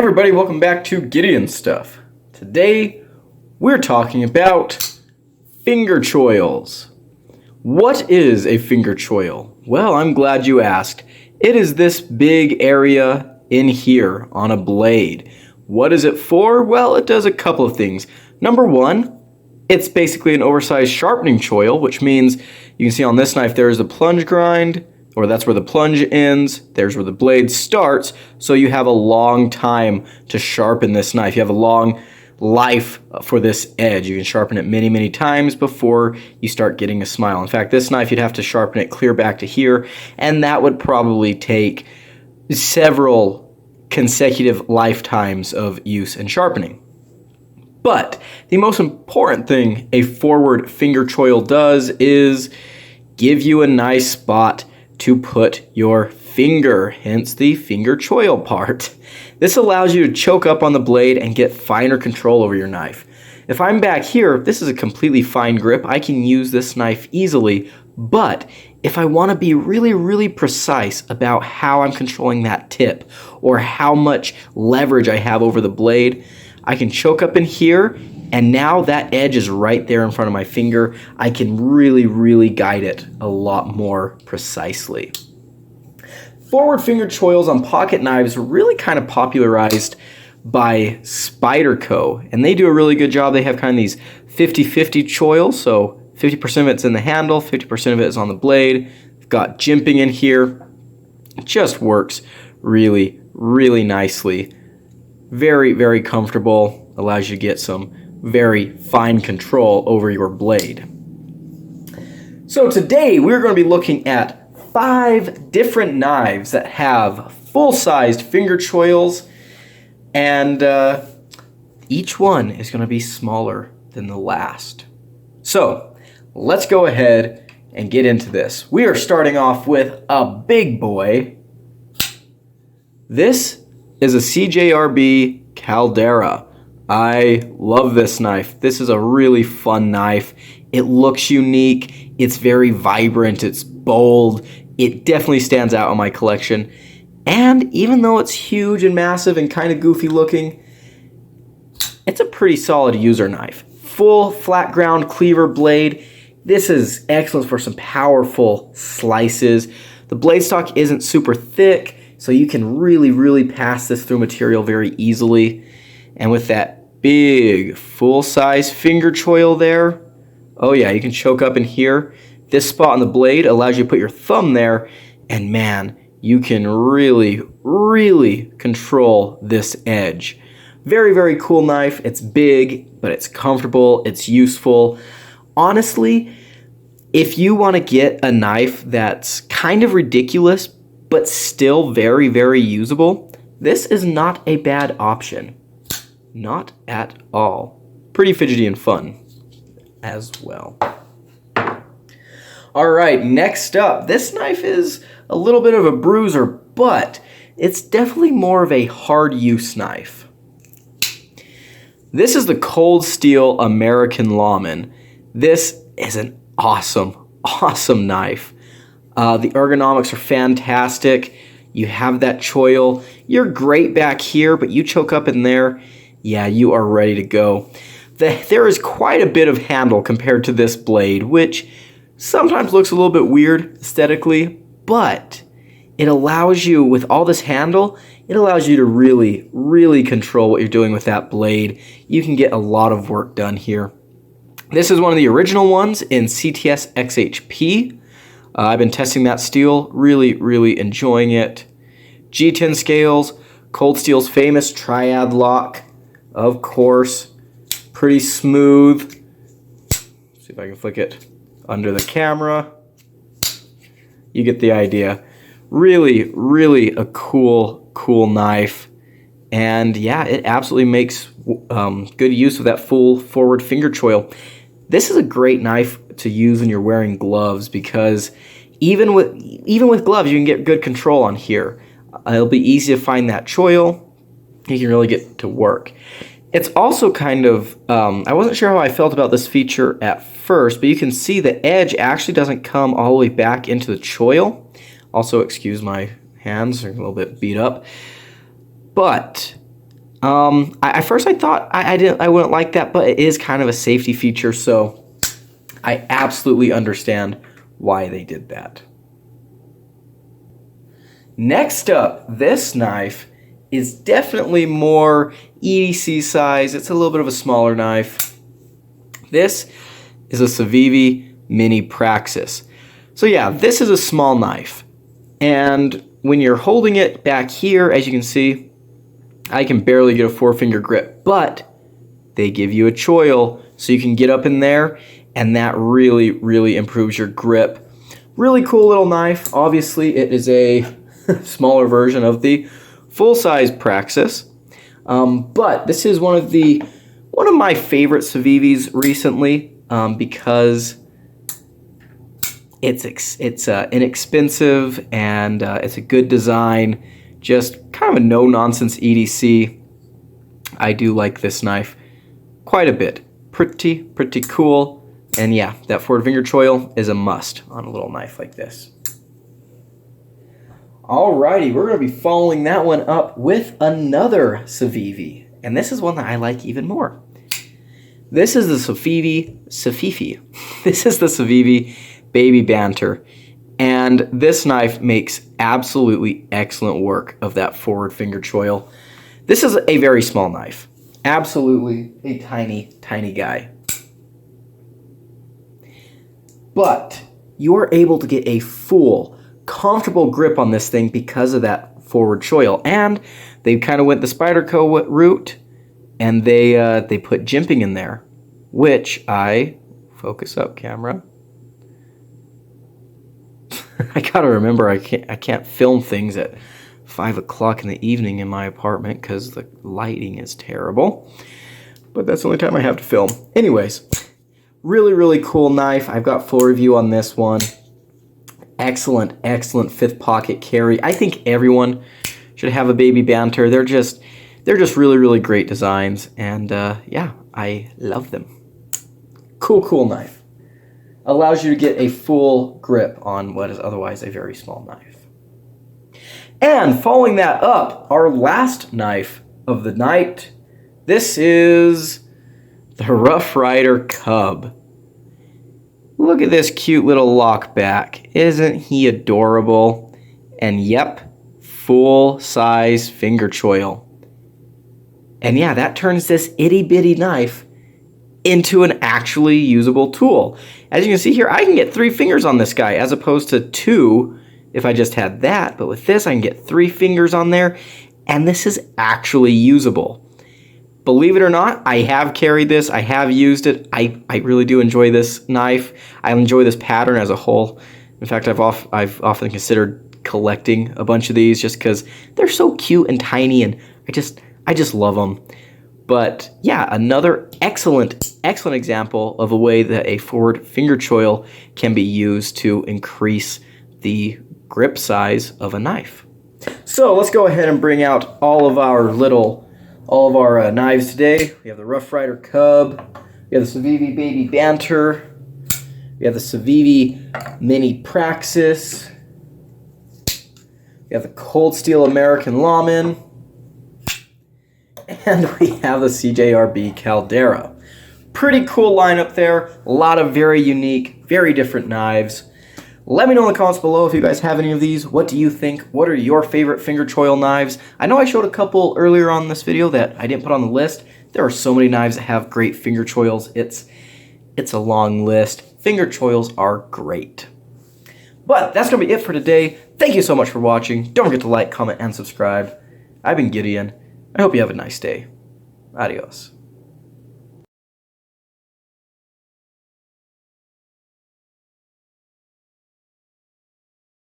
Everybody, welcome back to Gideon Stuff. Today, we're talking about finger choils. What is a finger choil? Well, I'm glad you asked. It is this big area in here on a blade. What is it for? Well, it does a couple of things. Number one, it's basically an oversized sharpening choil, which means you can see on this knife there is the plunge grind, or that's where the plunge ends, there's where the blade starts, so you have a long time to sharpen this knife. You have a long life for this edge. You can sharpen it many, many times before you start getting a smile. In fact, this knife you'd have to sharpen it clear back to here, and that would probably take several consecutive lifetimes of use and sharpening. But the most important thing a forward finger choil does is give you a nice spot to put your finger, hence the finger choil part. This allows you to choke up on the blade and get finer control over your knife. If I'm back here, this is a completely fine grip. I can use this knife easily, but if I want to be really, really precise about how I'm controlling that tip or how much leverage I have over the blade, I can choke up in here, and now that edge is right there in front of my finger. I can really, really guide it a lot more precisely. Forward finger choils on pocket knives were really kind of popularized by Spyderco, and they do a really good job. They have kind of these 50-50 choils, so 50% of it's in the handle, 50% of it is on the blade. We've got jimping in here. It just works really, really nicely. Very, very comfortable, allows you to get some very fine control over your blade. So today we're going to be looking at 5 different knives that have full-sized finger choils, and each one is going to be smaller than the last. So let's go ahead and get into this. We are starting off with a big boy. This is a CJRB Caldera. I love this knife. This is a really fun knife. It looks unique. It's very vibrant. It's bold. It definitely stands out in my collection. And even though it's huge and massive and kind of goofy looking, it's a pretty solid user knife. Full flat ground cleaver blade. This is excellent for some powerful slices. The blade stock isn't super thick, so you can really, really pass this through material very easily. And with that big full-size finger choil there, oh yeah, you can choke up in here. This spot on the blade allows you to put your thumb there, and man, you can really, really control this edge. Very, very cool knife. It's big, but it's comfortable, it's useful. Honestly, if you want to get a knife that's kind of ridiculous, but still very, very usable, this is not a bad option. Not at all. Pretty fidgety and fun as well. Alright, next up. This knife is a little bit of a bruiser, but it's definitely more of a hard use knife. This is the Cold Steel American Lawman. This is an awesome, awesome knife. The ergonomics are fantastic. You have that choil. You're great back here, but you choke up in there, yeah, you are ready to go. There is quite a bit of handle compared to this blade, which sometimes looks a little bit weird aesthetically, but it allows you, with all this handle, it allows you to really, really control what you're doing with that blade. You can get a lot of work done here. This is one of the original ones in CTS XHP. I've been testing that steel, really, really enjoying it. G10 scales, Cold Steel's famous triad lock, of course, pretty smooth. See if I can flick it under the camera. You get the idea. Really, really a cool, cool knife. And yeah, it absolutely makes good use of that full forward finger choil. This is a great knife to use when you're wearing gloves, because even with gloves, you can get good control on here. It'll be easy to find that choil. You can really get to work. It's also kind of, I wasn't sure how I felt about this feature at first, but you can see the edge actually doesn't come all the way back into the choil. Also, excuse my hands, they're a little bit beat up. But At first I thought I wouldn't like that, but it is kind of a safety feature, so I absolutely understand why they did that. Next up, this knife is definitely more EDC size. It's a little bit of a smaller knife. This is a Civivi Mini Praxis. So yeah, this is a small knife. And when you're holding it back here, as you can see, I can barely get a 4-finger grip, but they give you a choil so you can get up in there, and that really, really improves your grip. Really cool little knife. Obviously, it is a smaller version of the full-size Praxis, but this is one of my favorite Civivis recently because it's inexpensive and it's a good design. Just kind of a no-nonsense EDC. I do like this knife quite a bit. Pretty cool. And yeah, that forward finger choil is a must on a little knife like this. Alrighty, we're going to be following that one up with another Civivi. And this is one that I like even more. This is the Civivi. This is the Civivi Baby Banter. And this knife makes absolutely excellent work of that forward finger choil. This is a very small knife. Absolutely a tiny guy. But you're able to get a full, comfortable grip on this thing because of that forward choil. And they kind of went the Spyderco route, and they put jimping in there, which focus up camera. I gotta remember I can't film things at 5 o'clock in the evening in my apartment because the lighting is terrible. But that's the only time I have to film. Anyways, really cool knife. I've got full review on this one. Excellent fifth pocket carry. I think everyone should have a Baby Banter. They're just really great designs, and yeah, I love them. Cool knife. Allows you to get a full grip on what is otherwise a very small knife. And following that up, our last knife of the night. This is the Rough Rider Cub. Look at this cute little lock back. Isn't he adorable? And yep, full size finger choil. And yeah, that turns this itty bitty knife into an actually usable tool. As you can see here, I can get 3 fingers on this guy as opposed to 2 if I just had that. But with this, I can get 3 fingers on there, and this is actually usable. Believe it or not, I have carried this. I have used it. I really do enjoy this knife. I enjoy this pattern as a whole. In fact, I've often considered collecting a bunch of these just because they're so cute and tiny, and I just love them. But yeah, another excellent example of a way that a forward finger choil can be used to increase the grip size of a knife. So let's go ahead and bring out all of our knives today. We have the Rough Rider Cub, we have the Civivi Baby Banter, we have the Civivi Mini Praxis, we have the Cold Steel American Lawman, and we have the CJRB Caldera. Pretty cool lineup there. A lot of very unique, very different knives. Let me know in the comments below if you guys have any of these. What do you think? What are your favorite finger choil knives? I know I showed a couple earlier on this video that I didn't put on the list. There are so many knives that have great finger choils. It's a long list. Finger choils are great. But that's going to be it for today. Thank you so much for watching. Don't forget to like, comment, and subscribe. I've been Gideon. I hope you have a nice day. Adios.